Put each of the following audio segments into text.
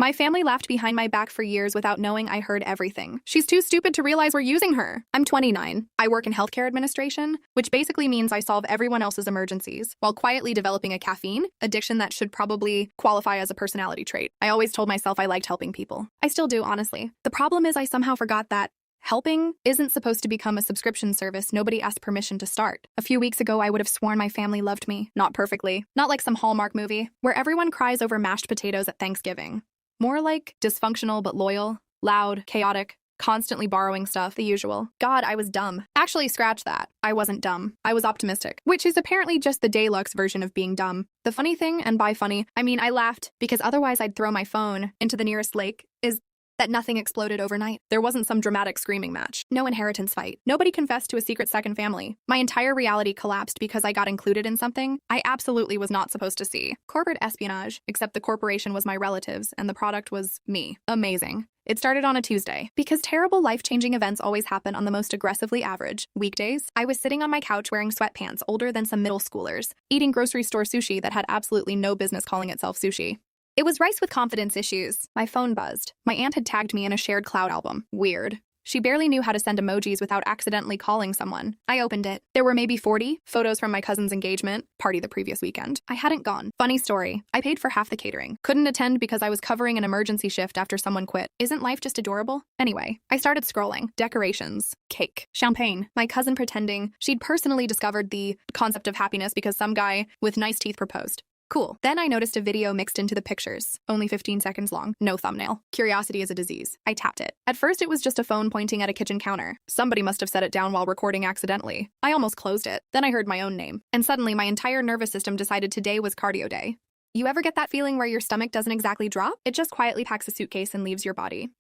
My family laughed behind my back for years without knowing I heard everything. She's too stupid to realize we're using her. I'm 29. I work in healthcare administration, which basically means I solve everyone else's emergencies while quietly developing a caffeine addiction that should probably qualify as a personality trait. I always told myself I liked helping people. I still do, honestly. The problem is I somehow forgot that helping isn't supposed to become a subscription service nobody asked permission to start. A few weeks ago, I would have sworn my family loved me. Not perfectly. Not like some Hallmark movie, where everyone cries over mashed potatoes at Thanksgiving. More like dysfunctional but loyal, loud, chaotic, constantly borrowing stuff, the usual. God, I was dumb. Actually, scratch that. I wasn't dumb. I was optimistic, which is apparently just the deluxe version of being dumb. The funny thing, and by funny, I mean I laughed because otherwise I'd throw my phone into the nearest lake, is that nothing exploded overnight. There wasn't some dramatic screaming match. No inheritance fight. Nobody confessed to a secret second family. My entire reality collapsed because I got included in something I absolutely was not supposed to see. Corporate espionage, except the corporation was my relatives and the product was me. Amazing. It started on a Tuesday. Because terrible life-changing events always happen on the most aggressively average weekdays, I was sitting on my couch wearing sweatpants older than some middle schoolers, eating grocery store sushi that had absolutely no business calling itself sushi. It was rice with confidence issues. My phone buzzed. My aunt had tagged me in a shared cloud album. Weird. She barely knew how to send emojis without accidentally calling someone. I opened it. There were maybe 40 photos from my cousin's engagement party the previous weekend. I hadn't gone. Funny story. I paid for half the catering. Couldn't attend because I was covering an emergency shift after someone quit. Isn't life just adorable? Anyway, I started scrolling. Decorations. Cake. Champagne. My cousin pretending she'd personally discovered the concept of happiness because some guy with nice teeth proposed. Cool. Then I noticed a video mixed into the pictures. Only 15 seconds long. No thumbnail. Curiosity is a disease. I tapped it. At first, it was just a phone pointing at a kitchen counter. Somebody must have set it down while recording accidentally. I almost closed it. Then I heard my own name. And suddenly, my entire nervous system decided today was cardio day. You ever get that feeling where your stomach doesn't exactly drop? It just quietly packs a suitcase and leaves your body.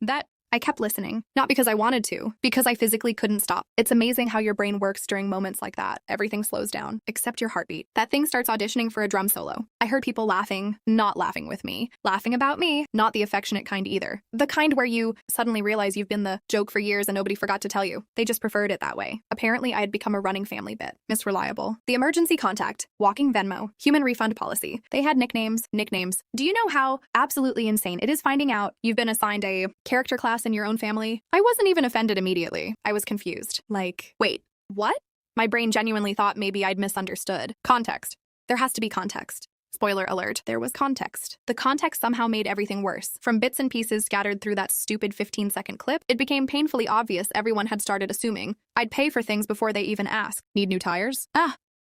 I kept listening, not because I wanted to, because I physically couldn't stop. It's amazing how your brain works during moments like that. Everything slows down, except your heartbeat. That thing starts auditioning for a drum solo. I heard people laughing, not laughing with me. Laughing about me, not the affectionate kind either. The kind where you suddenly realize you've been the joke for years and nobody forgot to tell you. They just preferred it that way. Apparently, I had become a running family bit. Miss Reliable. The emergency contact. Walking Venmo. Human refund policy. They had nicknames. Do you know how absolutely insane it is finding out you've been assigned a character class in your own family? I wasn't even offended immediately. I was confused. Like, wait, what? My brain genuinely thought maybe I'd misunderstood. Context. There has to be context. Spoiler alert, there was context. The context somehow made everything worse. From bits and pieces scattered through that stupid 15-second clip, it became painfully obvious everyone had started assuming I'd pay for things before they even ask. Need new tires?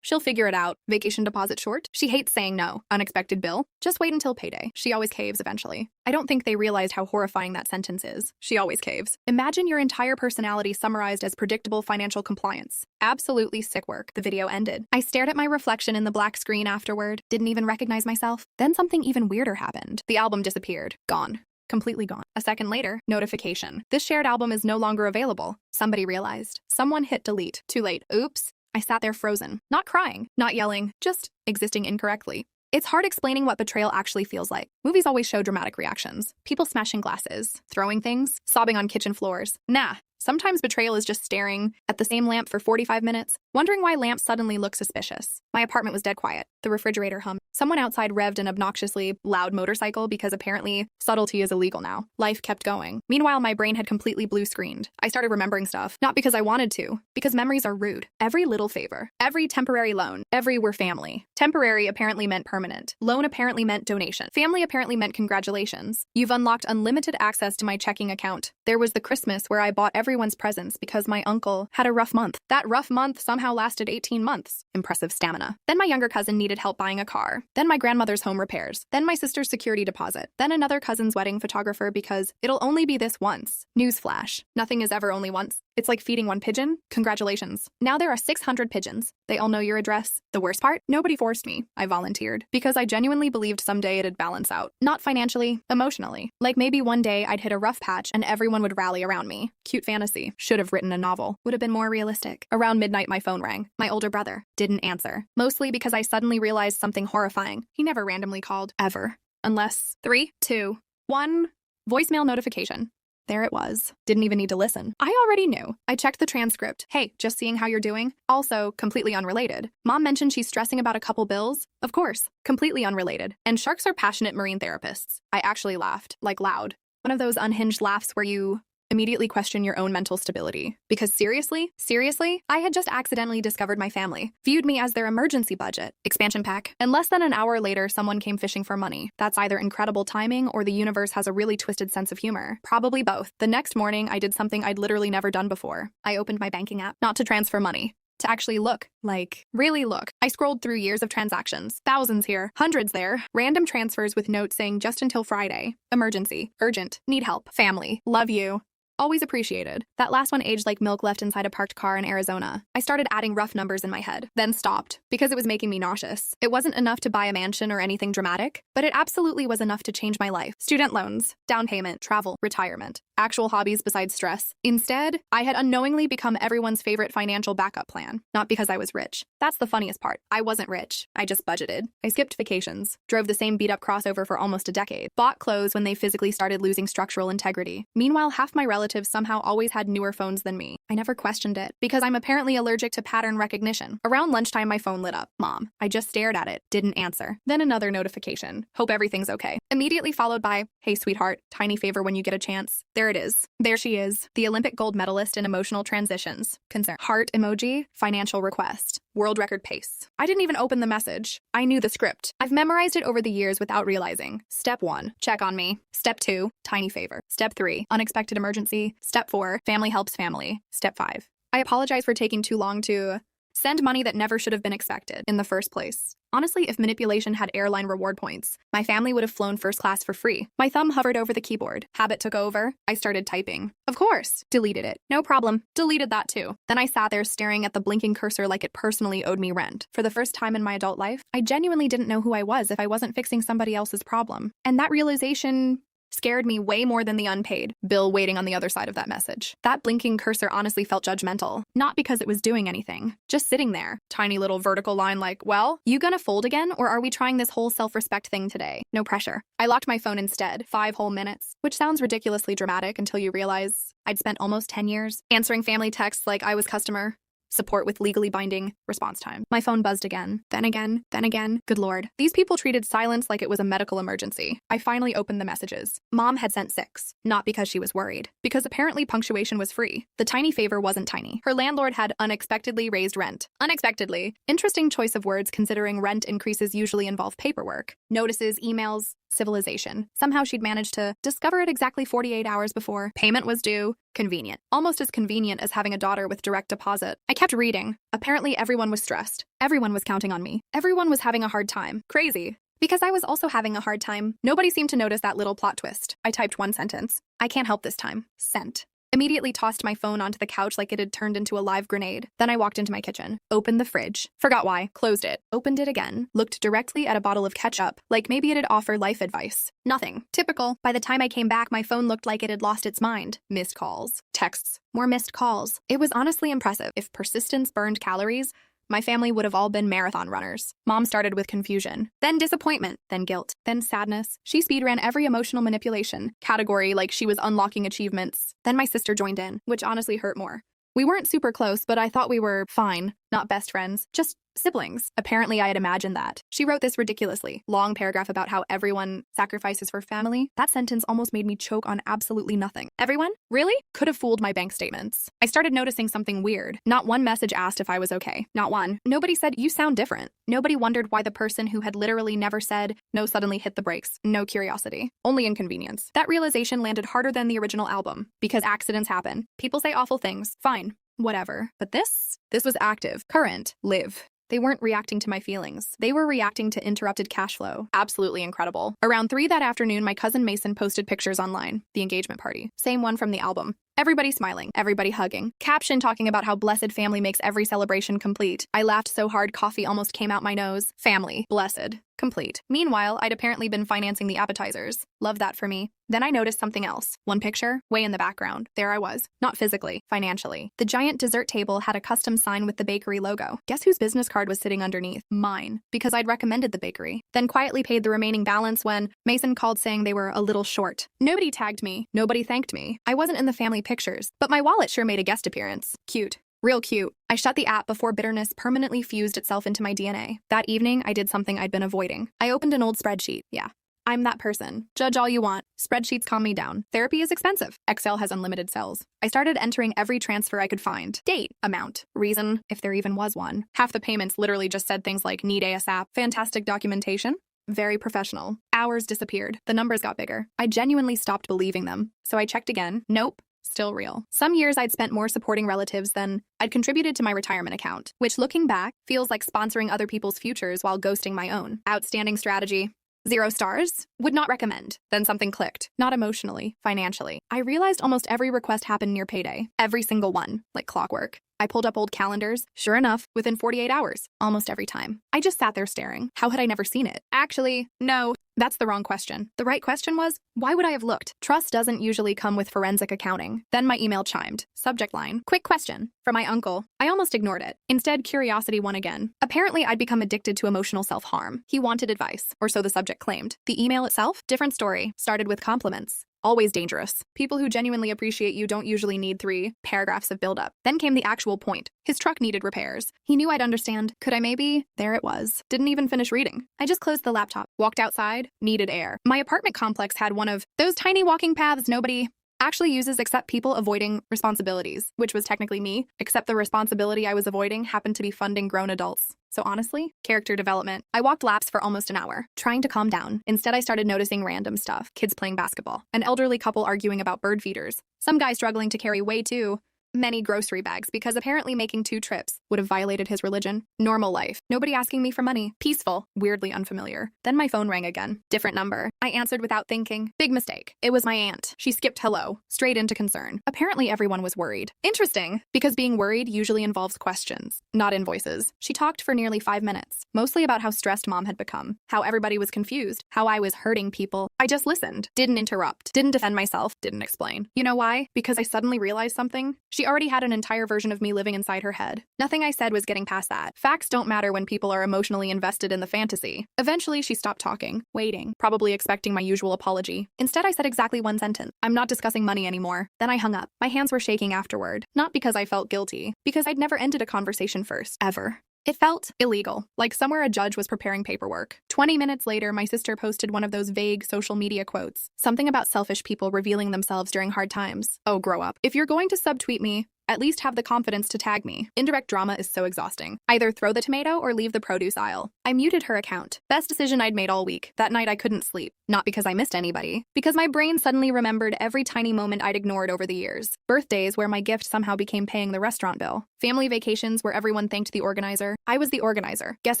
She'll figure it out. Vacation deposit short? She hates saying no. Unexpected bill? Just wait until payday. She always caves eventually. I don't think they realized how horrifying that sentence is. She always caves. Imagine your entire personality summarized as predictable financial compliance. Absolutely sick work. The video ended. I stared at my reflection in the black screen afterward. Didn't even recognize myself. Then something even weirder happened. The album disappeared. Gone. Completely gone. A second later, notification. This shared album is no longer available. Somebody realized. Someone hit delete. Too late. Oops. I sat there frozen, not crying, not yelling, just existing incorrectly. It's hard explaining what betrayal actually feels like. Movies always show dramatic reactions. People smashing glasses, throwing things, sobbing on kitchen floors. Nah. Sometimes betrayal is just staring at the same lamp for 45 minutes, wondering why lamps suddenly look suspicious. My apartment was dead quiet. The refrigerator hummed. Someone outside revved an obnoxiously loud motorcycle because apparently subtlety is illegal now. Life kept going. Meanwhile, my brain had completely blue-screened. I started remembering stuff, not because I wanted to, because memories are rude. Every little favor, every temporary loan, every we're family. Temporary apparently meant permanent. Loan apparently meant donation. Family apparently meant congratulations. You've unlocked unlimited access to my checking account. There was the Christmas where I bought everyone's presents because my uncle had a rough month. That rough month somehow lasted 18 months. Impressive stamina. Then my younger cousin needed help buying a car. Then my grandmother's home repairs. Then my sister's security deposit. Then another cousin's wedding photographer because it'll only be this once. Newsflash. Nothing is ever only once. It's like feeding one pigeon. Congratulations. Now there are 600 pigeons. They all know your address. The worst part? Nobody forced me. I volunteered. Because I genuinely believed someday it'd balance out. Not financially, emotionally. Like maybe one day I'd hit a rough patch and everyone would rally around me. Cute fantasy. Should have written a novel. Would have been more realistic. Around midnight my phone rang. My older brother. Didn't answer. Mostly because I suddenly realized something horrifying. He never randomly called. Ever. Unless 3, 2, 1. Voicemail notification. There it was. Didn't even need to listen. I already knew. I checked the transcript. Hey, just seeing how you're doing. Also, completely unrelated. Mom mentioned she's stressing about a couple bills. Of course, completely unrelated. And sharks are passionate marine therapists. I actually laughed, like loud. One of those unhinged laughs where you immediately question your own mental stability. Because seriously, I had just accidentally discovered my family, viewed me as their emergency budget, expansion pack, and less than an hour later, someone came fishing for money. That's either incredible timing or the universe has a really twisted sense of humor. Probably both. The next morning, I did something I'd literally never done before. I opened my banking app, not to transfer money, to actually look. Like, really look. I scrolled through years of transactions. Thousands here, hundreds there. Random transfers with notes saying just until Friday. Emergency. Urgent. Need help. Family. Love you. Always appreciated. That last one aged like milk left inside a parked car in Arizona. I started adding rough numbers in my head, then stopped, because it was making me nauseous. It wasn't enough to buy a mansion or anything dramatic, but it absolutely was enough to change my life. Student loans, down payment, travel, retirement, actual hobbies besides stress. Instead, I had unknowingly become everyone's favorite financial backup plan. Not because I was rich. That's the funniest part. I wasn't rich. I just budgeted. I skipped vacations, drove the same beat-up crossover for almost a decade, bought clothes when they physically started losing structural integrity. Meanwhile, half my relatives somehow always had newer phones than me. I never questioned it, because I'm apparently allergic to pattern recognition. Around lunchtime, my phone lit up. Mom. I just stared at it, didn't answer. Then another notification. Hope everything's okay. Immediately followed by, hey sweetheart, tiny favor when you get a chance. There it is. There she is, the Olympic gold medalist in emotional transitions. Concern. Heart emoji, financial request. World record pace. I didn't even open the message. I knew the script. I've memorized it over the years without realizing. Step 1, check on me. Step 2, tiny favor. Step 3, unexpected emergency. Step 4, family helps family. Step 5, I apologize for taking too long to send money that never should have been expected in the first place. Honestly, if manipulation had airline reward points, my family would have flown first class for free. My thumb hovered over the keyboard. Habit took over. I started typing. Of course. Deleted it. No problem. Deleted that too. Then I sat there staring at the blinking cursor like it personally owed me rent. For the first time in my adult life, I genuinely didn't know who I was if I wasn't fixing somebody else's problem. And that realization scared me way more than the unpaid bill waiting on the other side of that message. That blinking cursor honestly felt judgmental. Not because it was doing anything. Just sitting there. Tiny little vertical line like, well, you gonna fold again, or are we trying this whole self-respect thing today? No pressure. I locked my phone instead. 5 whole minutes. Which sounds ridiculously dramatic until you realize I'd spent almost 10 years answering family texts like I was customer support with legally binding response time. My phone buzzed again, then again, then again. Good Lord. These people treated silence like it was a medical emergency. I finally opened the messages. Mom had sent 6, not because she was worried, because apparently punctuation was free. The tiny favor wasn't tiny. Her landlord had unexpectedly raised rent. Unexpectedly. Interesting choice of words considering rent increases usually involve paperwork, notices, emails, civilization. Somehow she'd managed to discover it exactly 48 hours before payment was due. Convenient. Almost as convenient as having a daughter with direct deposit. I kept reading. Apparently everyone was stressed. Everyone was counting on me. Everyone was having a hard time. Crazy. Because I was also having a hard time. Nobody seemed to notice that little plot twist. I typed one sentence. I can't help this time. Sent. Immediately tossed my phone onto the couch like it had turned into a live grenade. Then I walked into my kitchen, opened the fridge, forgot why, closed it, opened it again, looked directly at a bottle of ketchup, like maybe it'd offer life advice. Nothing. Typical. By the time I came back, my phone looked like it had lost its mind. Missed calls. Texts. More missed calls. It was honestly impressive. If persistence burned calories, my family would have all been marathon runners. Mom started with confusion, then disappointment, then guilt, then sadness. She speedran every emotional manipulation category like she was unlocking achievements. Then my sister joined in, which honestly hurt more. We weren't super close, but I thought we were fine. Not best friends, just siblings. Apparently, I had imagined that. She wrote this ridiculously long paragraph about how everyone sacrifices for family. That sentence almost made me choke on absolutely nothing. Everyone? Really? Could have fooled my bank statements. I started noticing something weird. Not one message asked if I was okay. Not one. Nobody said, you sound different. Nobody wondered why the person who had literally never said no suddenly hit the brakes. No curiosity. Only inconvenience. That realization landed harder than the original album. Because accidents happen. People say awful things. Fine. Whatever. But this was active, current, live. They weren't reacting to my feelings. They were reacting to interrupted cash flow. Absolutely incredible. Around 3 that afternoon, my cousin Mason posted pictures online. The engagement party. Same one from the album. Everybody smiling, everybody hugging. Caption talking about how blessed family makes every celebration complete. I laughed so hard coffee almost came out my nose. Family. Blessed. complete. Meanwhile, I'd apparently been financing the appetizers. Love that for me. Then I noticed something else. One picture, way in the background. There I was. Not physically, financially. The giant dessert table had a custom sign with the bakery logo. Guess whose business card was sitting underneath? Mine. Because I'd recommended the bakery. Then quietly paid the remaining balance when Mason called saying they were a little short. Nobody tagged me. Nobody thanked me. I wasn't in the family pictures, but my wallet sure made a guest appearance. Cute. Real cute. I shut the app before bitterness permanently fused itself into my DNA. That evening, I did something I'd been avoiding. I opened an old spreadsheet. Yeah. I'm that person. Judge all you want. Spreadsheets calm me down. Therapy is expensive. Excel has unlimited cells. I started entering every transfer I could find. Date, amount, reason, if there even was one. Half the payments literally just said things like need ASAP, fantastic documentation. Very professional. Hours disappeared. The numbers got bigger. I genuinely stopped believing them. So I checked again. Nope. Still real. Some years I'd spent more supporting relatives than I'd contributed to my retirement account, which looking back feels like sponsoring other people's futures while ghosting my own. Outstanding strategy. 0 stars. Would not recommend. Then something clicked. Not emotionally, financially. I realized almost every request happened near payday. Every single one, like clockwork. I pulled up old calendars. Sure enough, within 48 hours, almost every time. I just sat there staring. How had I never seen it? Actually, no. That's the wrong question. The right question was, why would I have looked? Trust doesn't usually come with forensic accounting. Then my email chimed. Subject line, quick question. From my uncle. I almost ignored it. Instead, curiosity won again. Apparently, I'd become addicted to emotional self-harm. He wanted advice, or so the subject claimed. The email itself? Different story. Started with compliments. Always dangerous. People who genuinely appreciate you don't usually need 3 paragraphs of buildup. Then came the actual point. His truck needed repairs. He knew I'd understand. Could I maybe? There it was. Didn't even finish reading. I just closed the laptop, walked outside, needed air. My apartment complex had one of those tiny walking paths nobody actually uses except people avoiding responsibilities, which was technically me, except the responsibility I was avoiding happened to be funding grown adults. So honestly, character development. I walked laps for almost an hour, trying to calm down. Instead, I started noticing random stuff. Kids playing basketball, an elderly couple arguing about bird feeders, some guy struggling to carry way too many grocery bags because apparently making 2 trips would have violated his religion. Normal life. Nobody asking me for money. Peaceful. Weirdly unfamiliar. Then my phone rang again. Different number. I answered without thinking. Big mistake. It was my aunt. She skipped hello, straight into concern. Apparently everyone was worried. Interesting, because being worried usually involves questions, not invoices. She talked for nearly 5 minutes, mostly about how stressed mom had become, how everybody was confused, how I was hurting people. I just listened, didn't interrupt, didn't defend myself, didn't explain. You know why? Because I suddenly realized something. She already had an entire version of me living inside her head. Nothing I said was getting past that. Facts don't matter when people are emotionally invested in the fantasy. Eventually, she stopped talking, waiting, probably expecting my usual apology. Instead, I said exactly one sentence. I'm not discussing money anymore. Then I hung up. My hands were shaking afterward. Not because I felt guilty, because I'd never ended a conversation first, ever. It felt illegal, like somewhere a judge was preparing paperwork. 20 minutes later, my sister posted one of those vague social media quotes. Something about selfish people revealing themselves during hard times. Oh, grow up. If you're going to subtweet me, at least have the confidence to tag me. Indirect drama is so exhausting. Either throw the tomato or leave the produce aisle. I muted her account. Best decision I'd made all week. That night I couldn't sleep. Not because I missed anybody. Because my brain suddenly remembered every tiny moment I'd ignored over the years. Birthdays where my gift somehow became paying the restaurant bill. Family vacations where everyone thanked the organizer. I was the organizer. Guess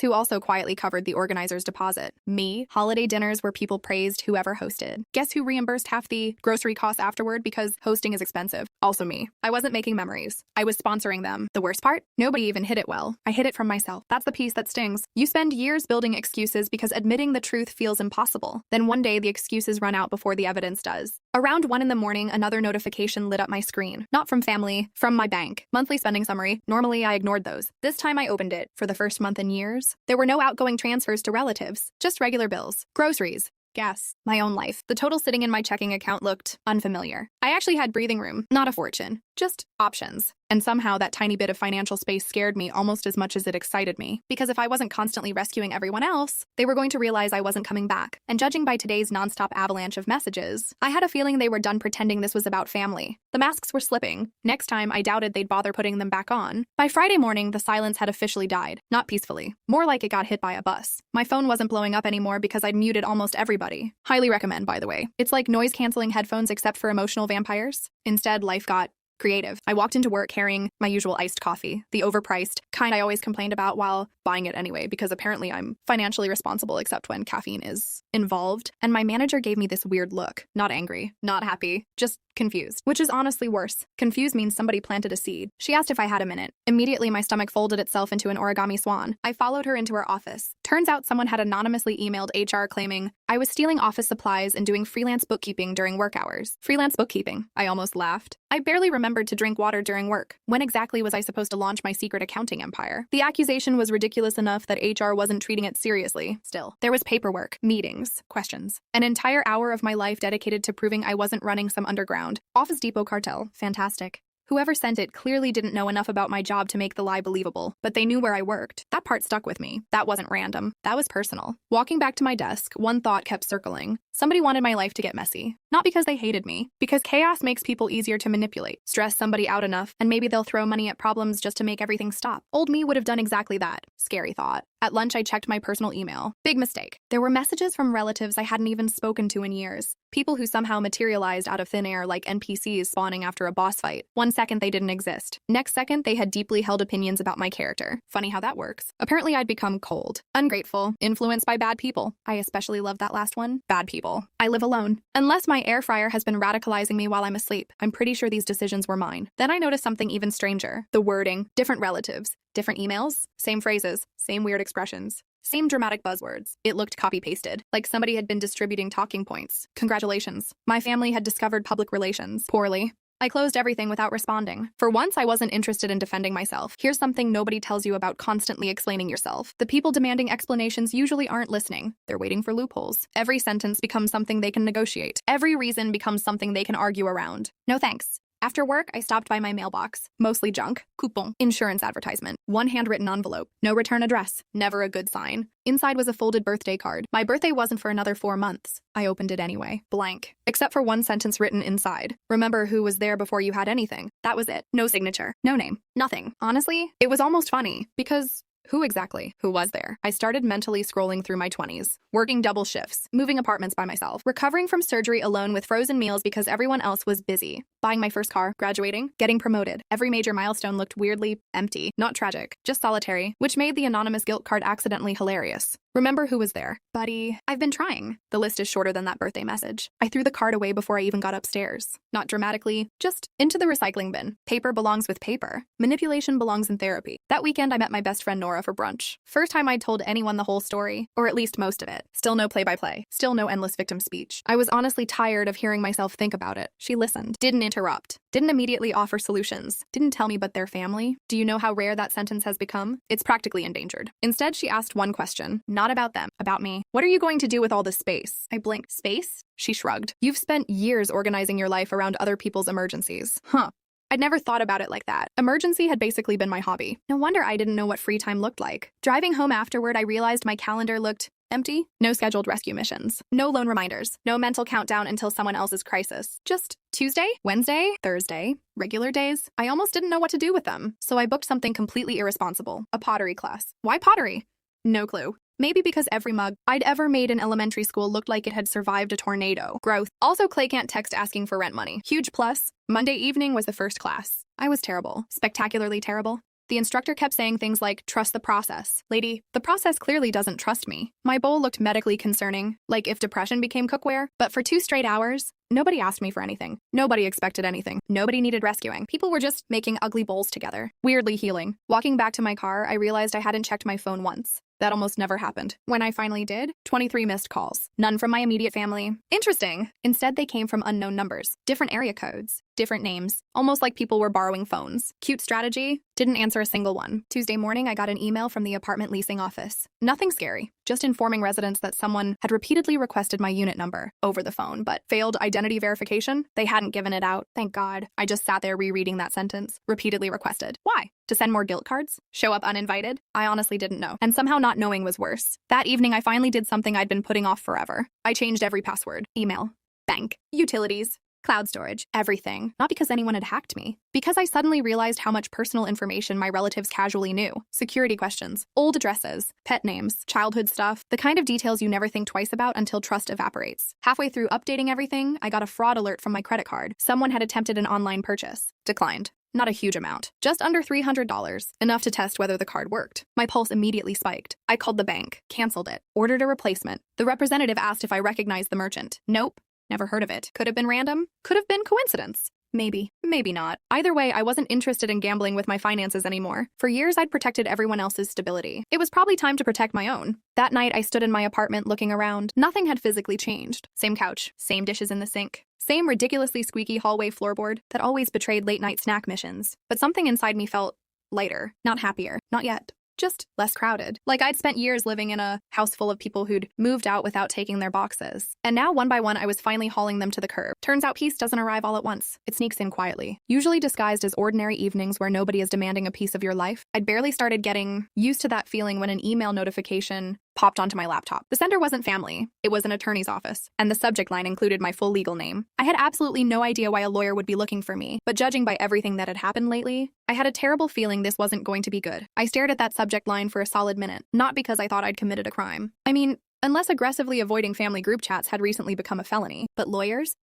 who also quietly covered the organizer's deposit? Me. Holiday dinners where people praised whoever hosted. Guess who reimbursed half the grocery costs afterward because hosting is expensive? Also me. I wasn't making memories. I was sponsoring them. The worst part? Nobody even hid it well. I hid it from myself. That's the piece that stings. You spend years building excuses because admitting the truth feels impossible. Then one day the excuses run out before the evidence does. Around 1 in the morning, another notification lit up my screen. Not from family, from my bank. Monthly spending summary. Normally, I ignored those. This time I opened it. For the first month in years, there were no outgoing transfers to relatives. Just regular bills. Groceries. Gas. My own life. The total sitting in my checking account looked unfamiliar. I actually had breathing room, not a fortune. Just options. And somehow that tiny bit of financial space scared me almost as much as it excited me. Because if I wasn't constantly rescuing everyone else, they were going to realize I wasn't coming back. And judging by today's nonstop avalanche of messages, I had a feeling they were done pretending this was about family. The masks were slipping. Next time, I doubted they'd bother putting them back on. By Friday morning, the silence had officially died. Not peacefully. More like it got hit by a bus. My phone wasn't blowing up anymore because I'd muted almost everybody. Highly recommend, by the way. It's like noise-canceling headphones except for emotional vampires. Instead, life got creative. I walked into work carrying my usual iced coffee, the overpriced kind I always complained about while buying it anyway, because apparently I'm financially responsible except when caffeine is involved. And my manager gave me this weird look. Not angry, not happy, just confused, which is honestly worse. Confused means somebody planted a seed. She asked if I had a minute. Immediately, my stomach folded itself into an origami swan. I followed her into her office, Turns out someone had anonymously emailed HR claiming I was stealing office supplies and doing freelance bookkeeping during work hours. Freelance bookkeeping. I almost laughed. I barely remembered to drink water during work. When exactly was I supposed to launch my secret accounting empire? The accusation was ridiculous enough that HR wasn't treating it seriously. Still, there was paperwork, meetings, questions. An entire hour of my life dedicated to proving I wasn't running some underground Office Depot cartel. Fantastic. Whoever sent it clearly didn't know enough about my job to make the lie believable, but they knew where I worked. That part stuck with me. That wasn't random. That was personal. Walking back to my desk, one thought kept circling. Somebody wanted my life to get messy. Not because they hated me, because chaos makes people easier to manipulate. Stress somebody out enough, and maybe they'll throw money at problems just to make everything stop. Old me would have done exactly that. Scary thought. At lunch, I checked my personal email. Big mistake. There were messages from relatives I hadn't even spoken to in years. People who somehow materialized out of thin air like NPCs spawning after a boss fight. 1 second they didn't exist. Next second they had deeply held opinions about my character. Funny how that works. Apparently I'd become cold, ungrateful, influenced by bad people. I especially love that last one. Bad people. I live alone. Unless my air fryer has been radicalizing me while I'm asleep, I'm pretty sure these decisions were mine. Then I noticed something even stranger. The wording. Different relatives. Different emails. Same phrases. Same weird expressions. Same dramatic buzzwords. It looked copy-pasted, like somebody had been distributing talking points. Congratulations. My family had discovered public relations. Poorly. I closed everything without responding. For once, I wasn't interested in defending myself. Here's something nobody tells you about constantly explaining yourself. The people demanding explanations usually aren't listening. They're waiting for loopholes. Every sentence becomes something they can negotiate. Every reason becomes something they can argue around. No thanks. After work, I stopped by my mailbox. Mostly junk. Coupon. Insurance advertisement. One handwritten envelope. No return address. Never a good sign. Inside was a folded birthday card. My birthday wasn't for another 4 months. I opened it anyway. Blank. Except for one sentence written inside. Remember who was there before you had anything. That was it. No signature. No name. Nothing. Honestly, it was almost funny. Because who exactly? Who was there? I started mentally scrolling through my 20s, working double shifts, moving apartments by myself, recovering from surgery alone with frozen meals because everyone else was busy, buying my first car, graduating, getting promoted. Every major milestone looked weirdly empty, not tragic, just solitary, which made the anonymous guilt card accidentally hilarious. Remember who was there. Buddy, I've been trying. The list is shorter than that birthday message. I threw the card away before I even got upstairs. Not dramatically, just into the recycling bin. Paper belongs with paper. Manipulation belongs in therapy. That weekend, I met my best friend Nora for brunch. First time I'd told anyone the whole story, or at least most of it. Still no play-by-play. Still no endless victim speech. I was honestly tired of hearing myself think about it. She listened. Didn't interrupt. Didn't immediately offer solutions. Didn't tell me but their family. Do you know how rare that sentence has become? It's practically endangered. Instead, she asked one question. Not about them. About me. What are you going to do with all this space? I blinked. Space? She shrugged. You've spent years organizing your life around other people's emergencies. Huh. I'd never thought about it like that. Emergency had basically been my hobby. No wonder I didn't know what free time looked like. Driving home afterward, I realized my calendar looked empty. No scheduled rescue missions. No lone reminders. No mental countdown until someone else's crisis. Just Tuesday, Wednesday, Thursday, regular days. I almost didn't know what to do with them. So I booked something completely irresponsible. A pottery class. Why pottery? No clue. Maybe because every mug I'd ever made in elementary school looked like it had survived a tornado. Growth. Also, Clay can't text asking for rent money. Huge plus. Monday evening was the first class. I was terrible. Spectacularly terrible. The instructor kept saying things like, trust the process. Lady, the process clearly doesn't trust me. My bowl looked medically concerning, like if depression became cookware. But for 2 straight hours, nobody asked me for anything. Nobody expected anything. Nobody needed rescuing. People were just making ugly bowls together. Weirdly healing. Walking back to my car, I realized I hadn't checked my phone once. That almost never happened. When I finally did, 23 missed calls. None from my immediate family. Interesting. Instead, they came from unknown numbers. Different area codes. Different names. Almost like people were borrowing phones. Cute strategy. Didn't answer a single one. Tuesday morning, I got an email from the apartment leasing office. Nothing scary. Just informing residents that someone had repeatedly requested my unit number over the phone, but failed identity verification. They hadn't given it out. Thank God. I just sat there rereading that sentence. Repeatedly requested. Why? To send more guilt cards? Show up uninvited? I honestly didn't know. And somehow not knowing was worse. That evening, I finally did something I'd been putting off forever. I changed every password. Email. Bank. Utilities. Cloud storage. Everything. Not because anyone had hacked me. Because I suddenly realized how much personal information my relatives casually knew. Security questions. Old addresses. Pet names. Childhood stuff. The kind of details you never think twice about until trust evaporates. Halfway through updating everything, I got a fraud alert from my credit card. Someone had attempted an online purchase. Declined. Not a huge amount. Just under $300. Enough to test whether the card worked. My pulse immediately spiked. I called the bank. Canceled it. Ordered a replacement. The representative asked if I recognized the merchant. Nope. Never heard of it. Could have been random. Could have been coincidence. Maybe. Maybe not. Either way, I wasn't interested in gambling with my finances anymore. For years, I'd protected everyone else's stability. It was probably time to protect my own. That night, I stood in my apartment looking around. Nothing had physically changed. Same couch, same dishes in the sink, same ridiculously squeaky hallway floorboard that always betrayed late-night snack missions. But something inside me felt lighter, not happier, not yet. Just less crowded. Like I'd spent years living in a house full of people who'd moved out without taking their boxes. And now, one by one, I was finally hauling them to the curb. Turns out peace doesn't arrive all at once. It sneaks in quietly, usually disguised as ordinary evenings where nobody is demanding a piece of your life. I'd barely started getting used to that feeling when an email notification popped onto my laptop. The sender wasn't family. It was an attorney's office, and the subject line included my full legal name. I had absolutely no idea why a lawyer would be looking for me, but judging by everything that had happened lately, I had a terrible feeling this wasn't going to be good. I stared at that subject line for a solid minute, not because I thought I'd committed a crime. I mean, unless aggressively avoiding family group chats had recently become a felony. But lawyers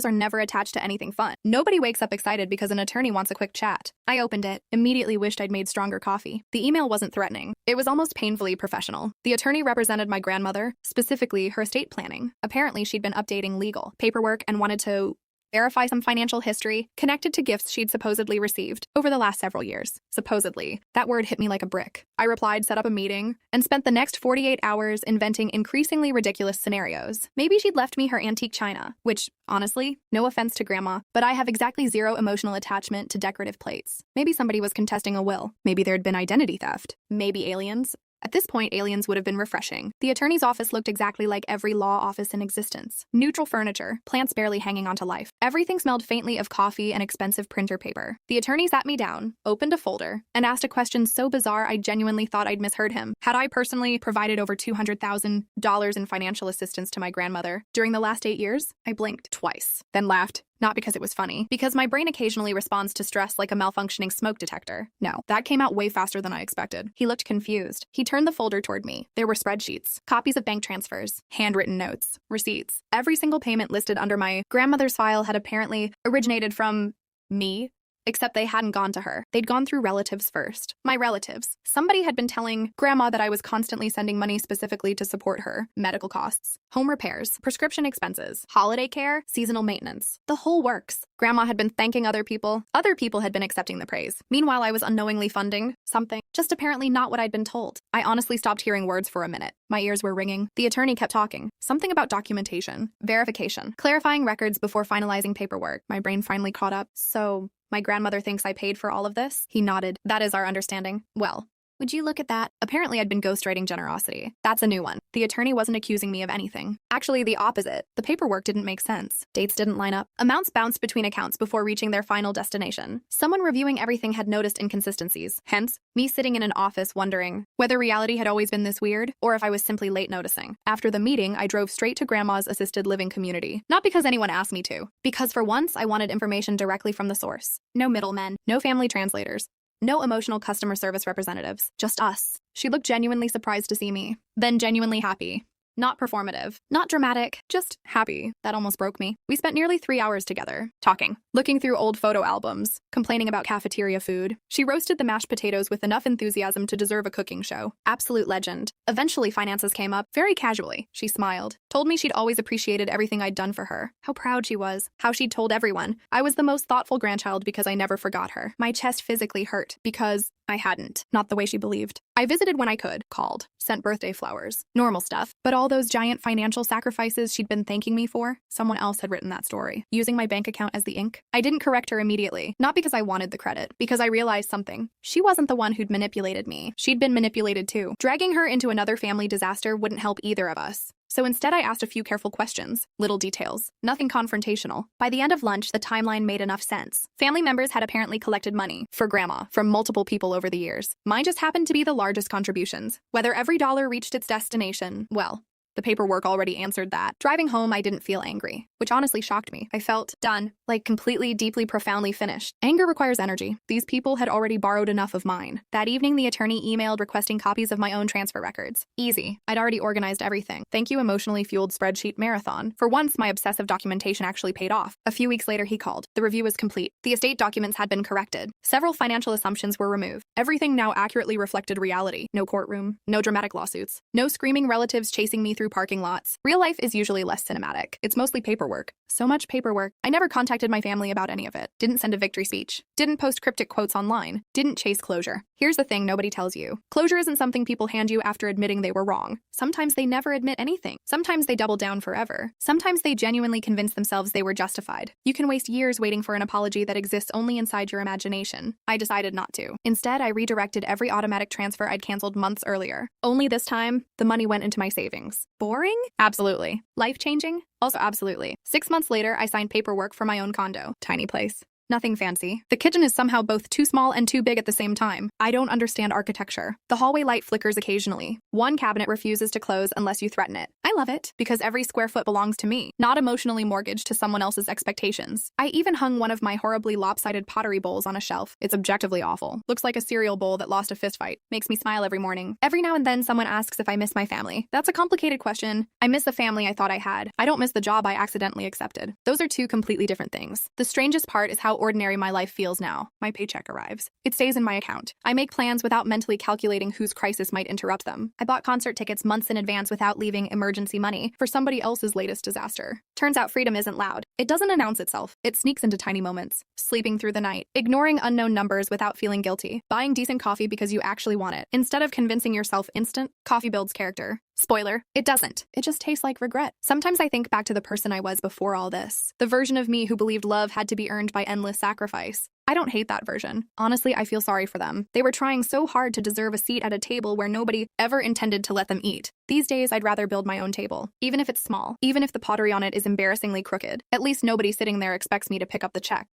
are never attached to anything fun. Nobody wakes up excited because an attorney wants a quick chat. I opened it, immediately wished I'd made stronger coffee. The email wasn't threatening. It was almost painfully professional. The attorney represented my grandmother, specifically her estate planning. Apparently, she'd been updating legal paperwork and wanted to verify some financial history connected to gifts she'd supposedly received over the last several years. Supposedly. That word hit me like a brick. I replied, set up a meeting, and spent the next 48 hours inventing increasingly ridiculous scenarios. Maybe she'd left me her antique china, which, honestly, no offense to Grandma, but I have exactly zero emotional attachment to decorative plates. Maybe somebody was contesting a will. Maybe there'd been identity theft. Maybe aliens. At this point, aliens would have been refreshing. The attorney's office looked exactly like every law office in existence. Neutral furniture, plants barely hanging on to life. Everything smelled faintly of coffee and expensive printer paper. The attorney sat me down, opened a folder, and asked a question so bizarre I genuinely thought I'd misheard him. Had I personally provided over $200,000 in financial assistance to my grandmother during the last 8 years? I blinked twice, then laughed. Not because it was funny, because my brain occasionally responds to stress like a malfunctioning smoke detector. No, that came out way faster than I expected. He looked confused. He turned the folder toward me. There were spreadsheets, copies of bank transfers, handwritten notes, receipts. Every single payment listed under my grandmother's file had apparently originated from me. Except they hadn't gone to her. They'd gone through relatives first. My relatives. Somebody had been telling Grandma that I was constantly sending money specifically to support her medical costs, home repairs, prescription expenses, holiday care, seasonal maintenance. The whole works. Grandma had been thanking other people. Other people had been accepting the praise. Meanwhile, I was unknowingly funding something. Just apparently not what I'd been told. I honestly stopped hearing words for a minute. My ears were ringing. The attorney kept talking. Something about documentation, verification, clarifying records before finalizing paperwork. My brain finally caught up. So, my grandmother thinks I paid for all of this? He nodded. That is our understanding. Well, would you look at that? Apparently, I'd been ghostwriting generosity. That's a new one. The attorney wasn't accusing me of anything. Actually, the opposite. The paperwork didn't make sense. Dates didn't line up. Amounts bounced between accounts before reaching their final destination. Someone reviewing everything had noticed inconsistencies. Hence, me sitting in an office wondering whether reality had always been this weird, or if I was simply late noticing. After the meeting, I drove straight to Grandma's assisted living community. Not because anyone asked me to. Because for once, I wanted information directly from the source. No middlemen. No family translators. No emotional customer service representatives, just us. She looked genuinely surprised to see me, then genuinely happy. Not performative, not dramatic, just happy. That almost broke me. We spent nearly 3 hours together, talking, looking through old photo albums, complaining about cafeteria food. She roasted the mashed potatoes with enough enthusiasm to deserve a cooking show. Absolute legend. Eventually, finances came up, very casually. She smiled, told me she'd always appreciated everything I'd done for her, how proud she was, how she'd told everyone I was the most thoughtful grandchild because I never forgot her. My chest physically hurt because I hadn't, not the way she believed. I visited when I could, called, sent birthday flowers, normal stuff. But all those giant financial sacrifices she'd been thanking me for, someone else had written that story, using my bank account as the ink. I didn't correct her immediately, not because I wanted the credit, because I realized something. She wasn't the one who'd manipulated me. She'd been manipulated too. Dragging her into another family disaster wouldn't help either of us. So instead, I asked a few careful questions, little details, nothing confrontational. By the end of lunch, the timeline made enough sense. Family members had apparently collected money for Grandma from multiple people over the years. Mine just happened to be the largest contributions. Whether every dollar reached its destination, well, the paperwork already answered that. Driving home, I didn't feel angry, which honestly shocked me. I felt done, like completely, deeply, profoundly finished. Anger requires energy. These people had already borrowed enough of mine. That evening, the attorney emailed requesting copies of my own transfer records. Easy. I'd already organized everything. Thank you, emotionally fueled spreadsheet marathon. For once, my obsessive documentation actually paid off. A few weeks later, he called. The review was complete. The estate documents had been corrected. Several financial assumptions were removed. Everything now accurately reflected reality. No courtroom, no dramatic lawsuits, no screaming relatives chasing me through through parking lots. Real life is usually less cinematic. It's mostly paperwork. So much paperwork. I never contacted my family about any of it. Didn't send a victory speech. Didn't post cryptic quotes online. Didn't chase closure. Here's the thing nobody tells you. Closure isn't something people hand you after admitting they were wrong. Sometimes they never admit anything. Sometimes they double down forever. Sometimes they genuinely convince themselves they were justified. You can waste years waiting for an apology that exists only inside your imagination. I decided not to. Instead, I redirected every automatic transfer I'd canceled months earlier. Only this time, the money went into my savings. Boring? Absolutely. Life-changing? Also absolutely. 6 months later, I signed paperwork for my own condo. Tiny place. Nothing fancy. The kitchen is somehow both too small and too big at the same time. I don't understand architecture. The hallway light flickers occasionally. One cabinet refuses to close unless you threaten it. I love it, because every square foot belongs to me, not emotionally mortgaged to someone else's expectations. I even hung one of my horribly lopsided pottery bowls on a shelf. It's objectively awful. Looks like a cereal bowl that lost a fistfight. Makes me smile every morning. Every now and then someone asks if I miss my family. That's a complicated question. I miss the family I thought I had. I don't miss the job I accidentally accepted. Those are two completely different things. The strangest part is how ordinary my life feels now. My paycheck arrives. It stays in my account. I make plans without mentally calculating whose crisis might interrupt them. I bought concert tickets months in advance without leaving emergency money for somebody else's latest disaster. Turns out freedom isn't loud. It doesn't announce itself. It sneaks into tiny moments. Sleeping through the night. Ignoring unknown numbers without feeling guilty. Buying decent coffee because you actually want it. Instead of convincing yourself instant, coffee builds character. Spoiler, it doesn't. It just tastes like regret. Sometimes I think back to the person I was before all this. The version of me who believed love had to be earned by endless sacrifice. I don't hate that version. Honestly, I feel sorry for them. They were trying so hard to deserve a seat at a table where nobody ever intended to let them eat. These days, I'd rather build my own table. Even if it's small. Even if the pottery on it is embarrassingly crooked. At least nobody sitting there expects me to pick up the check.